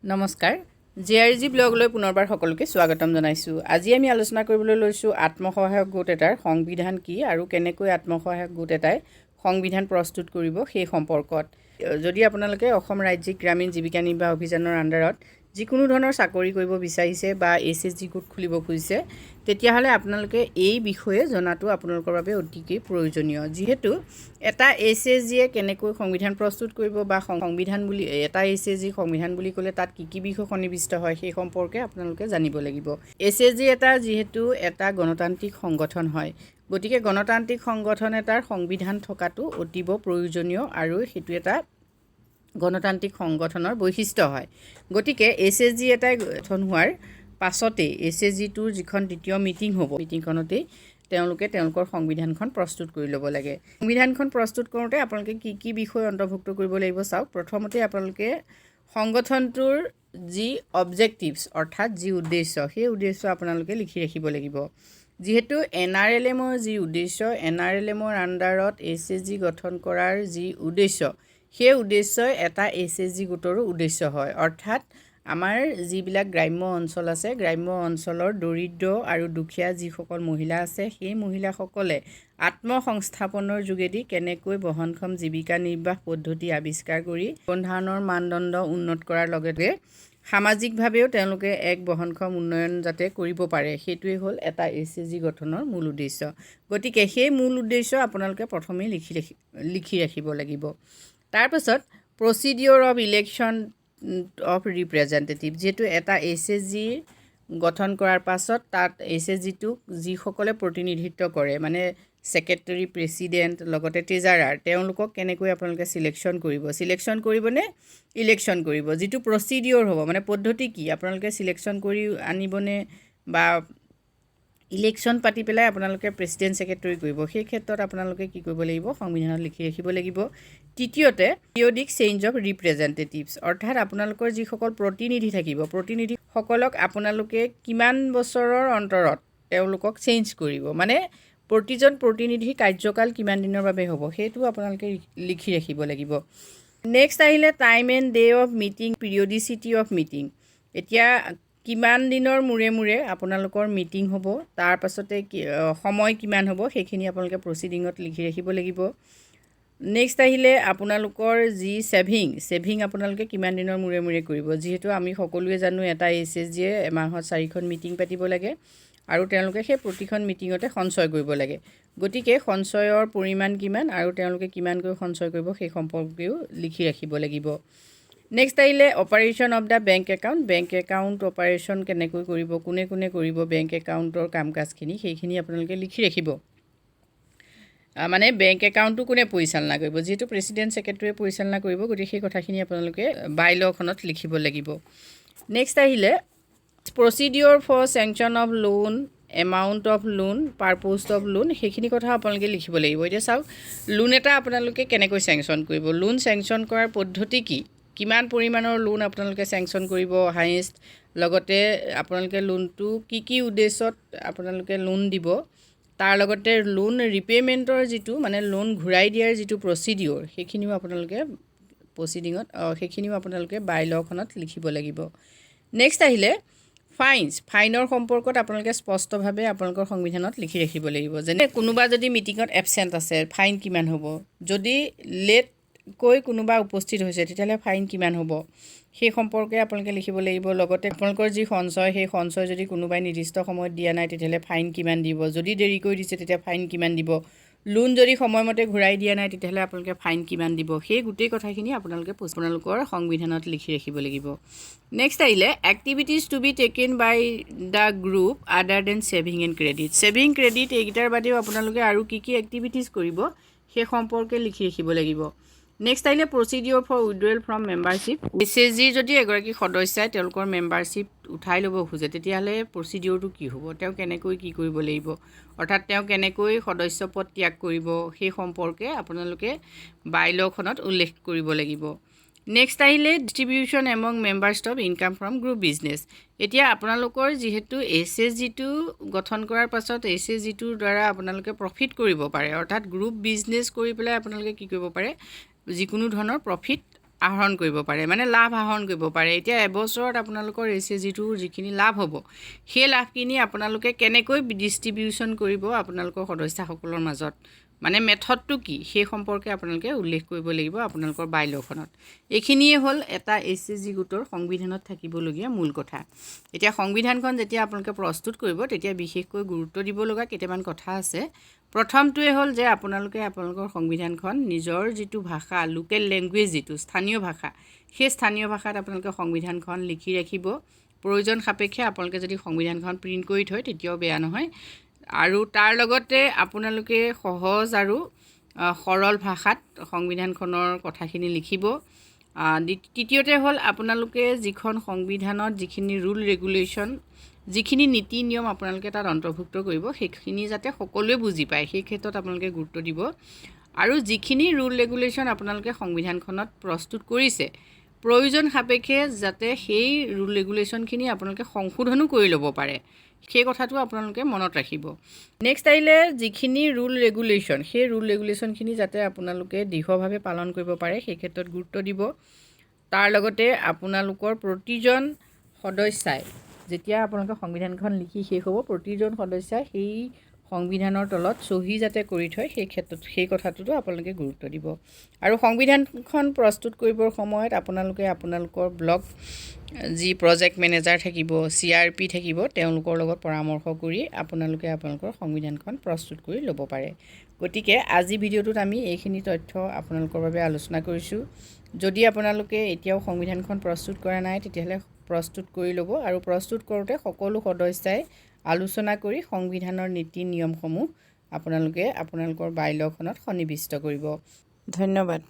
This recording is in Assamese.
নমস্কাৰ জিআৰজি ব্লগলৈ পুনৰবাৰ সকলোকে স্বাগতম জনাইছোঁ। আজি আমি আলোচনা কৰিবলৈ লৈছোঁ আত্মসহায়ক গোট এটাৰ সংবিধান কি আৰু কেনেকৈ আত্মসহায়ক গোট এটাই সংবিধান প্ৰস্তুত কৰিব সেই সম্পৰ্কত। যদি আপোনালোকে অসম ৰাজ্যিক গ্ৰামীণ জীৱিকা নিৰ্বাহ অভিযানৰ আণ্ডাৰত যিকোনো ধৰণৰ চাকৰি কৰিব বিচাৰিছে বা SHG গোট খুলিব খুজিছে তেতিয়াহ'লে আপোনালোকে এই বিষয়ে জনাটো আপোনালোকৰ বাবে অতিকৈ প্ৰয়োজনীয়। যিহেতু এটা SHGয়ে কেনেকৈ সংবিধান প্ৰস্তুত কৰিব বা সংবিধান বুলি এটা SHG সংবিধান বুলি ক'লে তাত কি বিষয় সন্নিৱিষ্ট হয় সেই সম্পৰ্কে আপোনালোকে জানিব লাগিব। SHG এটা যিহেতু এটা গণতান্ত্ৰিক সংগঠন হয়, গতিকে গণতান্ত্ৰিক সংগঠন এটাৰ সংবিধান থকাটো অতীৱ প্ৰয়োজনীয় আৰু সেইটো এটা গণতান্ত্ৰিক সংগঠনৰ বৈশিষ্ট্য হয়। গতিকে SHG এটাই গঠন হোৱাৰ পাছতেই SHGটোৰ যিখন দ্বিতীয় মিটিং হ'ব, মিটিংখনতেই তেওঁলোকে তেওঁলোকৰ সংবিধানখন প্ৰস্তুত কৰি ল'ব লাগে। সংবিধানখন প্ৰস্তুত কৰোঁতে আপোনালোকে কি বিষয় অন্তৰ্ভুক্ত কৰিব লাগিব চাওক। প্ৰথমতে আপোনালোকে সংগঠনটোৰ যি অবজেক্টিভছ অৰ্থাৎ যি উদ্দেশ্য সেই উদ্দেশ্য আপোনালোকে লিখি ৰাখিব লাগিব। যিহেতু ASRLMৰ যি উদ্দেশ্য, ASRLMৰ আণ্ডাৰত SHG গঠন কৰাৰ যি উদ্দেশ্য সেই উদ্দেশ্যই এটা SHG গোটৰো উদ্দেশ্য হয়। অৰ্থাৎ আমাৰ যিবিলাক গ্ৰাম্য অঞ্চল আছে, গ্ৰাম্য অঞ্চলৰ দৰিদ্ৰ আৰু দুখীয়া যিসকল মহিলা আছে সেই মহিলাসকলে আত্মসংস্থাপনৰ যোগেদি কেনেকৈ বহনক্ষম জীৱিকা নিৰ্বাহ পদ্ধতি আৱিষ্কাৰ কৰি জীৱনধাৰণৰ মানদণ্ড উন্নত কৰাৰ লগতে সামাজিকভাৱেও তেওঁলোকে এক বহনক্ষম উন্নয়ন যাতে কৰিব পাৰে সেইটোৱে হ'ল এটা SHG গঠনৰ মূল উদ্দেশ্য। গতিকে সেই মূল উদ্দেশ্য আপোনালোকে প্ৰথমেই লিখি ৰাখিব লাগিব। তাৰপাছত প্ৰচিডিঅ'ৰ অফ ইলেকশ্যন অফ ৰিপ্ৰেজেণ্টেটিভ, যিহেতু এটা SHG গঠন কৰাৰ পাছত তাত SHGটোক যিসকলে প্ৰতিনিধিত্ব কৰে মানে ছেক্ৰেটেৰী, প্ৰেছিডেণ্ট লগতে ট্ৰেজাৰাৰ, তেওঁলোকক কেনেকৈ আপোনালোকে ছিলেকশ্যন কৰিবনে ইলেকশ্যন কৰিব, যিটো প্ৰচিডিঅ'ৰ হ'ব মানে পদ্ধতি কি, আপোনালোকে ছিলেকশ্যন কৰি আনিবনে বা ইলেকশ্যন পাতি পেলাই আপোনালোকে প্ৰেছিডেণ্ট ছেক্ৰেটেৰী কৰিব, সেই ক্ষেত্ৰত আপোনালোকে কি কৰিব লাগিব, সংবিধানত লিখি ৰাখিব লাগিব। তৃতীয়তে পিৰিয়ডিক চেঞ্জ অফ ৰিপ্ৰেজেণ্টেটিভছ, অৰ্থাৎ আপোনালোকৰ যিসকল প্ৰতিনিধি থাকিব প্ৰতিনিধিসকলক আপোনালোকে কিমান বছৰৰ অন্তৰত তেওঁলোকক চেঞ্জ কৰিব, মানে প্ৰতিজন প্ৰতিনিধিৰ কাৰ্যকাল কিমান দিনৰ বাবে হ'ব সেইটো আপোনালোকে লিখি ৰাখিব লাগিব। নেক্সট আহিলে time and day of meeting, periodicity of meeting, এতিয়া কিমান দিনৰ মূৰে মূৰে আপোনালোকৰ মিটিং হ'ব, তাৰ পাছতে সময় কিমান হ'ব সেইখিনি আপোনালোকে প্ৰচিডিঙত লিখি ৰাখিব লাগিব। নেক্সট আহিলে আপোনালোকৰ যি ছেভিং আপোনালোকে কিমান দিনৰ মূৰে মূৰে কৰিব, যিহেতু আমি সকলোৱে জানো এটা SHGয়ে এমাহত 4খন মিটিং পাতিব লাগে আৰু তেওঁলোকে সেই প্ৰতিখন মিটিঙতে সঞ্চয় কৰিব লাগে। গতিকে সঞ্চয়ৰ পৰিমাণ কিমান আৰু তেওঁলোকে কিমানকৈ সঞ্চয় কৰিব সেই সম্পৰ্কেও লিখি ৰাখিব লাগিব। নেক্সট আহিলে operation of the bank account operation কেনেকৈ কৰিব, কোনে কৰিব বেংক একাউণ্টৰ কাম কাজখিনি সেইখিনি আপোনালোকে লিখি ৰাখিব। মানে বেংক একাউণ্টটো কোনে পৰিচালনা কৰিব, যিহেতু প্ৰেছিডেণ্ট ছেক্ৰেটেৰীয়ে পৰিচালনা কৰিব, গতিকে সেই কথাখিনি আপোনালোকে বাইলখনত লিখিব লাগিব। নেক্সট আহিলে procedure for sanction of loan, amount of loan, purpose of loan, সেইখিনি কথা আপোনালোকে লিখিব লাগিব। এতিয়া চাওক লোন এটা আপোনালোকে কেনেকৈ চেংচন কৰিব, লোন চেংচন কৰাৰ পদ্ধতি কি, কিমান পৰিমাণৰ লোন আপোনালোকে চেংচন কৰিব হায়েষ্ট, লগতে আপোনালোকে লোনটো কি উদ্দেশ্যত আপোনালোকে লোন দিব, তাৰ লগতে লোন ৰিপে'মেণ্টৰ যিটো মানে লোন ঘূৰাই দিয়াৰ যিটো প্ৰচিডিঅ'ৰ সেইখিনিও আপোনালোকে বাইলখনত লিখিব লাগিব। নেক্সট আহিলে ফাইনৰ সম্পৰ্কত আপোনালোকে স্পষ্টভাৱে আপোনালোকৰ সংবিধানত লিখি ৰাখিব লাগিব। যেনে কোনোবা যদি মিটিঙত এবচেণ্ট আছে ফাইন কিমান হ'ব, যদি লেটকৈ কোনোবা উপস্থিত হৈছে তেতিয়াহ'লে ফাইন কিমান হ'ব সেই সম্পৰ্কে আপোনালোকে লিখিব লাগিব। লগতে আপোনালোকৰ যি সঞ্চয় সেই সঞ্চয় যদি কোনোবাই নিৰ্দিষ্ট সময়ত দিয়া নাই তেতিয়াহ'লে ফাইন কিমান দিব, যদি দেৰিকৈ দিছে তেতিয়া ফাইন কিমান দিব, লোন যদি সময়মতে ঘূৰাই দিয়া নাই তেতিয়াহ'লে আপোনালোকে ফাইন কিমান দিব, সেই গোটেই কথাখিনি আপোনালোকৰ সংবিধানত লিখি ৰাখিব লাগিব। নেক্সট আহিলে activities to be taken by the group other than saving and credit, এইকেইটাৰ বাদেও আপোনালোকে আৰু কি এক্টিভিটিজ কৰিব সেই সম্পৰ্কে লিখি ৰাখিব লাগিব। নেক্সট আহিলে procedure for withdrawal from membership, SHGৰ যদি এগৰাকী সদস্যাই তেওঁলোকৰ মেম্বাৰশ্বিপ উঠাই ল'ব খোজে তেতিয়াহ'লে প্ৰচিডিঅ'ৰটো কি হ'ব, তেওঁ কেনেকৈ কি কৰিব লাগিব, অৰ্থাৎ তেওঁ কেনেকৈ সদস্যপদ ত্যাগ কৰিব সেই সম্পৰ্কে আপোনালোকে বাইলখনত উল্লেখ কৰিব লাগিব। নেক্সট আহিলে distribution among members of income from group business, এতিয়া আপোনালোকৰ যিহেতু SHGটো গঠন কৰাৰ পাছত SHGটোৰ দ্বাৰা আপোনালোকে প্ৰফিট কৰিব পাৰে, অৰ্থাৎ গ্ৰুপ বিজনেছ কৰি পেলাই আপোনালোকে কি কৰিব পাৰে যিকোনো ধৰণৰ প্ৰফিট আহৰণ কৰিব পাৰে, মানে লাভ আহৰণ কৰিব পাৰে। এতিয়া এবছৰত আপোনালোকৰ SHGটোৰ যিখিনি লাভ হ'ব, সেই লাভখিনি আপোনালোকে কেনেকৈ ডিষ্ট্ৰিবিউশ্যন কৰিব আপোনালোকৰ সদস্যসকলৰ মাজত, মানে মেথডটো কি সেই সম্পৰ্কে আপোনালোকে উল্লেখ কৰিব লাগিব আপোনালোকৰ বাইলখনত। এইখিনিয়ে হ'ল এটা SHG গোটৰ সংবিধানত থাকিবলগীয়া মূল কথা। এতিয়া সংবিধানখন যেতিয়া আপোনালোকে প্ৰস্তুত কৰিব তেতিয়া বিশেষকৈ গুৰুত্ব দিব লগা কেইটামান কথা আছে। প্ৰথমটোৱে হ'ল যে আপোনালোকে আপোনালোকৰ সংবিধানখন নিজৰ যিটো ভাষা, লোকেল লেংগুৱেজ যিটো স্থানীয় ভাষা, সেই স্থানীয় ভাষাত আপোনালোকে সংবিধানখন লিখি ৰাখিব। প্ৰয়োজন সাপেক্ষে আপোনালোকে যদি সংবিধানখন প্ৰিণ্ট কৰি থয় তেতিয়াও বেয়া নহয়। আৰু তাৰ লগতে আপোনালোকে সহজ আৰু সৰল ভাষাত সংবিধানখনৰ কথাখিনি লিখিব। তৃতীয়তে হ'ল আপোনালোকে যিখন সংবিধানত যিখিনি ৰুল ৰেগুলেশ্যন, যিখিনি নীতি নিয়ম আপোনালোকে তাত অন্তৰ্ভুক্ত কৰিব, সেইখিনি যাতে সকলোৱে বুজি পায় সেই ক্ষেত্ৰত আপোনালোকে গুৰুত্ব দিব। আৰু যিখিনি ৰুল ৰেগুলেশ্যন আপোনালোকে সংবিধানখনত প্ৰস্তুত কৰিছে, প্ৰয়োজন সাপেক্ষে যাতে সেই ৰুল ৰেগুলেশ্যনখিনি আপোনালোকে সংশোধনো কৰি ল'ব পাৰে, সেই কথাটো আপোনালোকে মনত ৰাখিব। নেক্সট আহিলে যিখিনি ৰুল ৰেগুলেশ্যন, সেই ৰুল ৰেগুলেশ্যনখিনি যাতে আপোনালোকে দৃঢ়ভাৱে পালন কৰিব পাৰে সেই ক্ষেত্ৰত গুৰুত্ব দিব। তাৰ লগতে আপোনালোকৰ প্ৰতিজন সদস্যাই যেতিয়া আপোনালোকে সংবিধানখন লিখি শেষ হ'ব, প্ৰতিজন সদস্যাই সেই সংবিধানৰ তলত চহী যাতে কৰি থয় সেই কথাটোতো আপোনালোকে গুৰুত্ব দিব। আৰু সংবিধানখন প্ৰস্তুত কৰিবৰ সময়ত আপোনালোকে আপোনালোকৰ ব্লক যি প্ৰজেক্ট মেনেজাৰ থাকিব, CRP থাকিব, তেওঁলোকৰ লগত পৰামৰ্শ কৰি আপোনালোকে আপোনালোকৰ সংবিধানখন প্ৰস্তুত কৰি ল'ব পাৰে। গতিকে আজি ভিডিঅ'টোত আমি এইখিনি তথ্য আপোনালোকৰ বাবে আলোচনা কৰিছোঁ। যদি আপোনালোকে এতিয়াও সংবিধানখন প্ৰস্তুত কৰা নাই তেতিয়াহ'লে প্ৰস্তুত কৰি ল'ব, আৰু প্ৰস্তুত কৰোঁতে সকলো সদস্যাই আলোচনা কৰি সংবিধানৰ নীতি নিয়মসমূহ আপোনালোকে আপোনালোকৰ বাইলখনত সন্নিৱিষ্ট কৰিব। ধন্যবাদ।